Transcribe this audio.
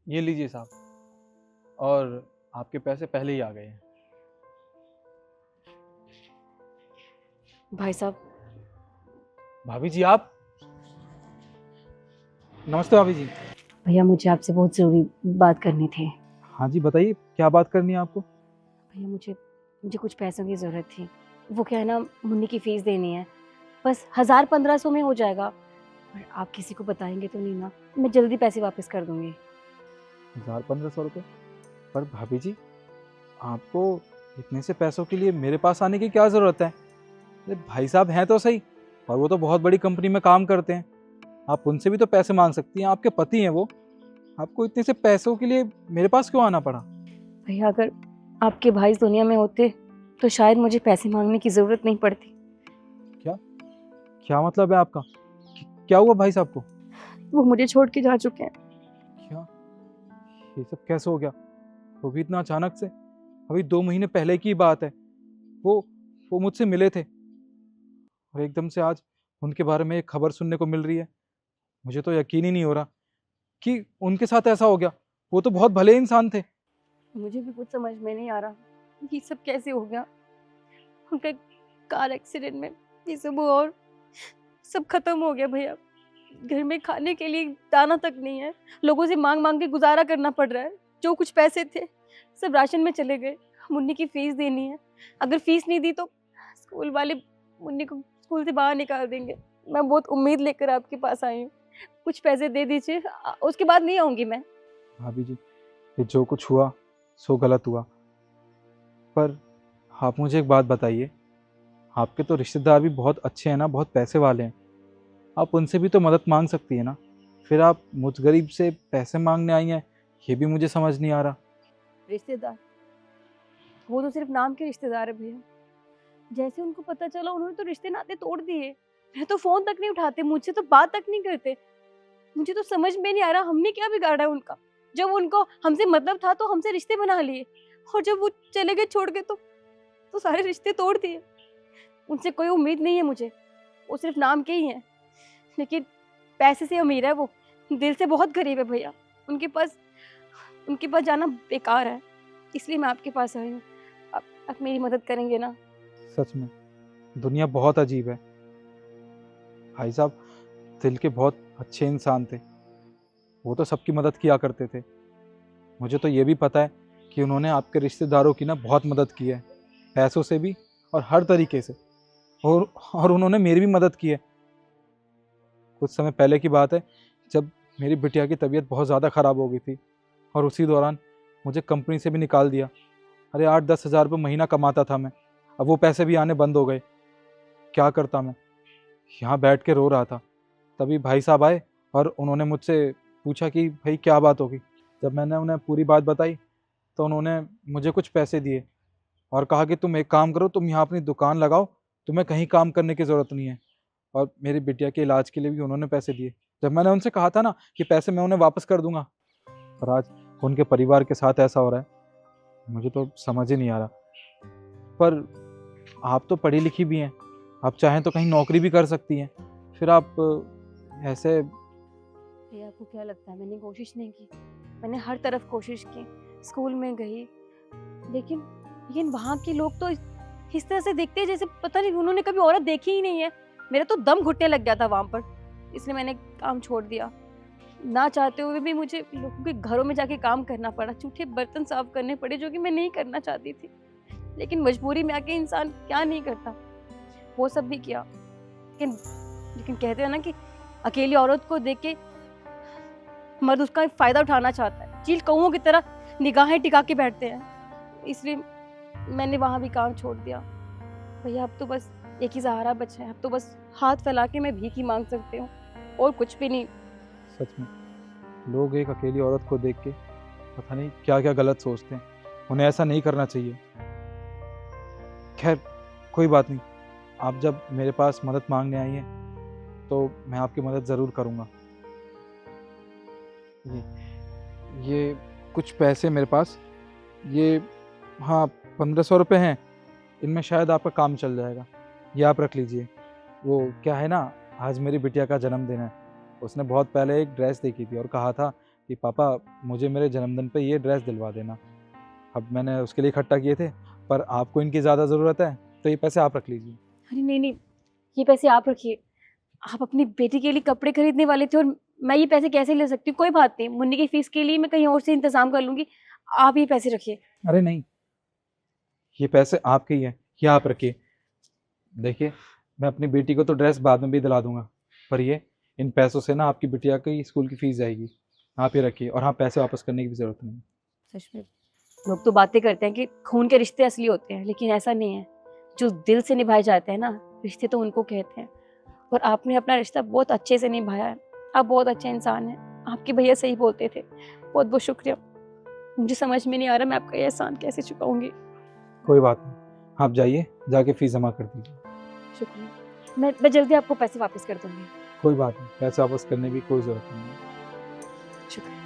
ये लीजिए साहब, और आपके पैसे पहले ही आ गए हैं। भाई साहब, भाभी जी आप। नमस्ते भाभी जी। भैया मुझे आपसे बहुत ज़रूरी बात करनी थी। हाँ जी बताइए, क्या बात करनी है आपको? भैया मुझे मुझे कुछ पैसों की ज़रूरत थी। वो क्या है ना, मुन्नी की फ़ीस देनी है। बस 1000-1500 में हो जाएगा। और आप किसी को बताएँगे तो नहीं ना? मैं जल्दी पैसे वापस कर दूँगी। 1000-1500 रुपये? पर भाभी जी, आपको इतने से पैसों के लिए मेरे पास आने की क्या ज़रूरत है? अरे भाई साहब हैं तो सही, और वो तो बहुत बड़ी कंपनी में काम करते हैं। आप उनसे भी तो पैसे मांग सकती हैं, आपके पति हैं वो। आपको इतने से पैसों के लिए मेरे पास क्यों आना पड़ा? भैया अगर आपके भाई इस दुनिया में होते तो शायद मुझे पैसे माँगने की ज़रूरत नहीं पड़ती। क्या? क्या मतलब है आपका? क्या हुआ भाई साहब को? वो मुझे छोड़ के जा चुके हैं। क्या? ये सब कैसे हो गया? वो भी इतना अचानक से? अभी 2 महीने पहले की बात है। वो वो मुझसे मिले थे, और एकदम से आज उनके बारे में एक खबर सुनने को मिल रही है। मुझे तो यकीन ही नहीं हो रहा कि उनके साथ ऐसा हो गया। वो तो बहुत भले इंसान थे। मुझे भी कुछ समझ में नहीं आ रहा, ये सब कैसे हो गया। उनका कार एक्सीडेंट में ये सब हुआ और सब खत्म हो गया भैया। घर में खाने के लिए दाना तक नहीं है। लोगों से माँग-माँग के गुज़ारा करना पड़ रहा है। जो कुछ पैसे थे, सब राशन में चले गए। मुन्नी की फ़ीस देनी है। अगर फ़ीस नहीं दी तो स्कूल वाले मुन्नी को स्कूल से बाहर निकाल देंगे। मैं बहुत उम्मीद लेकर आपके पास आई हूँ। कुछ पैसे दे दीजिए, उसके बाद नहीं आऊँगी मैं। भाभी जी, ये जो कुछ हुआ सो गलत हुआ। पर आप मुझे एक बात बताइए, आपके तो रिश्तेदार भी बहुत अच्छे हैं ना, बहुत पैसे वाले हैं। आप उनसे भी तो मदद मांग सकती है ना। फिर आप मुझ गरीब से पैसे मांगने आई हैं, ये भी मुझे समझ नहीं आ रहा। रिश्तेदार, वो तो सिर्फ़ नाम के रिश्तेदार है भैया। जैसे उनको पता चला उन्होंने तो रिश्ते नाते तोड़ दिए। मैं तो फ़ोन तक नहीं उठाते, मुझसे तो बात तक नहीं करते। मुझे तो समझ में नहीं आ रहा हमने क्या बिगाड़ा है उनका। जब उनको हमसे मतलब था तो हमसे रिश्ते बना लिए, और जब वो चले गए छोड़ के तो सारे रिश्ते तोड़ दिए। उनसे कोई उम्मीद नहीं है मुझे। वो सिर्फ नाम के ही हैं। लेकिन पैसे से अमीर है वो, दिल से बहुत गरीब है भैया। उनके पास उनके पास जाना बेकार है। इसलिए मैं आपके पास आई हूँ। आप मेरी मदद करेंगे ना? सच में दुनिया बहुत अजीब है। भाई साहब दिल के बहुत अच्छे इंसान थे। वो तो सबकी मदद किया करते थे। मुझे तो ये भी पता है कि उन्होंने आपके रिश्तेदारों की ना बहुत मदद की है, पैसों से भी और हर तरीके से। और उन्होंने मेरी भी मदद की है। कुछ समय पहले की बात है, जब मेरी बिटिया की तबीयत बहुत ज़्यादा ख़राब हो गई थी, और उसी दौरान मुझे कंपनी से भी निकाल दिया। अरे 8-10 हज़ार रुपये महीना कमाता था मैं। अब वो पैसे भी आने बंद हो गए। क्या करता मैं? यहाँ बैठ के रो रहा था। तभी भाई साहब आए और उन्होंने मुझसे पूछा कि भाई क्या बात होगी। जब मैंने उन्हें पूरी बात बताई तो उन्होंने मुझे कुछ पैसे दिए और कहा कि तुम एक काम करो, तुम यहाँ अपनी दुकान लगाओ, तुम्हें कहीं काम करने की ज़रूरत नहीं है। और मेरी बिटिया के इलाज के लिए भी उन्होंने पैसे दिए। जब मैंने उनसे कहा था ना कि पैसे मैं उन्हें वापस कर दूंगा, पर आज उनके परिवार के साथ ऐसा हो रहा है, मुझे तो समझ ही नहीं आ रहा। पर आप तो पढ़ी लिखी भी हैं, आप चाहें तो कहीं नौकरी भी कर सकती हैं। फिर आप ऐसे। भैया आपको क्या लगता है मैंने कोशिश नहीं की? मैंने हर तरफ कोशिश की। स्कूल में गई, लेकिन लेकिन वहाँ के लोग तो इस तरह से देखते हैं जैसे पता नहीं उन्होंने कभी औरत देखी ही नहीं है। मेरा तो दम घुटने लग गया था वहाँ पर, इसलिए मैंने काम छोड़ दिया। ना चाहते हुए भी मुझे लोगों के घरों में जाके काम करना पड़ा, जूठे बर्तन साफ करने पड़े जो कि मैं नहीं करना चाहती थी। लेकिन मजबूरी में आके इंसान क्या नहीं करता, वो सब भी किया। लेकिन लेकिन कहते हैं ना कि अकेली औरत को देख के मर्द उसका फायदा उठाना चाहता है। चील कौओं की तरह निगाहें टिका के बैठते हैं। इसलिए मैंने वहाँ भी काम छोड़ दिया। भैया अब तो बस एक ही सहारा बचा है। अब तो बस हाथ फैला के मैं भीख ही मांग सकती हूँ, और कुछ भी नहीं। सच में लोग एक अकेली औरत को देख के पता नहीं क्या क्या गलत सोचते हैं। उन्हें ऐसा नहीं करना चाहिए। खैर कोई बात नहीं, आप जब मेरे पास मदद मांगने आई हैं तो मैं आपकी मदद ज़रूर करूँगा। ये ये कुछ पैसे मेरे पास, ये, हाँ, 1500 रुपये हैं। इनमें शायद आपका काम चल जाएगा। ये आप रख लीजिए। वो क्या है ना, आज मेरी बिटिया का जन्मदिन है। उसने बहुत पहले एक ड्रेस देखी थी और कहा था कि पापा मुझे मेरे जन्मदिन पे ये ड्रेस दिलवा देना। अब मैंने उसके लिए इकट्ठा किए थे, पर आपको इनकी ज़्यादा ज़रूरत है तो ये पैसे आप रख लीजिए। अरे नहीं नहीं, ये पैसे आप रखिए। आप अपनी बेटी के लिए कपड़े खरीदने वाले थे और मैं ये पैसे कैसे ले सकती हूँ? कोई बात नहीं, मुन्नी की फीस के लिए मैं कहीं और से इंतजाम कर लूंगी। आप ये पैसे रखिए। अरे नहीं, ये पैसे आपके ही हैं, ये आप रखिए। देखिए, मैं अपनी बेटी को तो ड्रेस बाद में भी दिला दूंगा, पर ये इन पैसों से ना आपकी बिटिया की स्कूल की फीस जाएगी। आप ये रखिए, और हाँ, पैसे वापस करने की भी ज़रूरत नहीं। सच में लोग तो बातें करते हैं कि खून के रिश्ते असली होते हैं, लेकिन ऐसा नहीं है। जो दिल से निभाए जाते हैं ना, रिश्ते तो उनको कहते हैं। और आपने अपना रिश्ता बहुत अच्छे से निभाया है। आप बहुत अच्छे इंसान हैं। आपके भैया सही बोलते थे। बहुत बहुत शुक्रिया। मुझे समझ में नहीं आ रहा मैं आपका ये एहसान कैसे चुकाऊंगी। कोई बात नहीं, आप जाइए, जाके फीस जमा कर दीजिए। शुक्रिया। मैं जल्दी आपको पैसे वापस कर दूंगी। कोई बात नहीं, पैसे वापस करने की कोई ज़रूरत नहीं है। शुक्रिया।